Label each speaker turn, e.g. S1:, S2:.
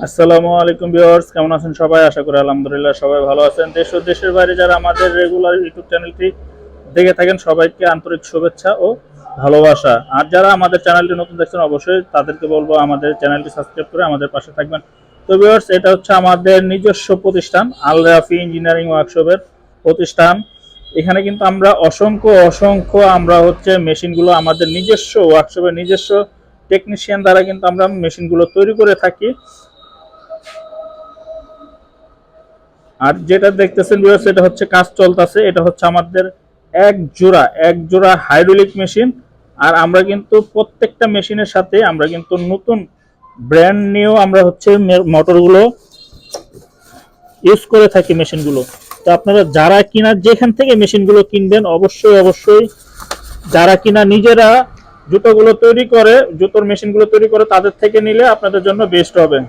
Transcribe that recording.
S1: আসসালামু আলাইকুম ভিউয়ার্স, কেমন আছেন সবাই? আশা করি আলহামদুলিল্লাহ সবাই ভালো আছেন। দেশ ও দেশের বাইরে যারা আমাদের রেগুলার ইউটিউব চ্যানেলটি দেখে থাকেন সবাইকে আন্তরিক শুভেচ্ছা ও ভালোবাসা। আর যারা আমাদের চ্যানেলটি নতুন দেখছেন অবশ্যই তাদেরকে বলবো আমাদের চ্যানেলটি সাবস্ক্রাইব করে আমাদের পাশে থাকবেন। তো ভিউয়ার্স, এটা হচ্ছে আমাদের নিজস্ব প্রতিষ্ঠান আল রাফি ইঞ্জিনিয়ারিং ওয়ার্কশপের প্রতিষ্ঠান। এখানে কিন্তু আমরা অসংখ্য অসংখ্য আমরা হচ্ছে মেশিনগুলো আমাদের নিজস্ব ওয়ার্কশপের নিজস্ব টেকনিশিয়ান দ্বারা কিন্তু আমরা মেশিনগুলো তৈরি করে থাকি। আর যেটা দেখতেছেন ভিউয়ার্স, এটা হচ্ছে কাজ চলতেছে। এটা হচ্ছে আমাদের এক জোড়া হাইড্রোলিক মেশিন। আর আমরা কিন্তু প্রত্যেকটা মেশিনের সাথে আমরা কিন্তু নতুন ব্র্যান্ড নিউ আমরা হচ্ছে মোটরগুলো ইউজ করে থাকি মেশিনগুলো। তো আপনারা যারা কিনা যেখান থেকে মেশিনগুলো কিনবেন অবশ্যই অবশ্যই যারা কিনা নিজেরা জুতোর মেশিনগুলো তৈরি করে তাদের থেকে নিলে আপনাদের জন্য বেস্ট হবে।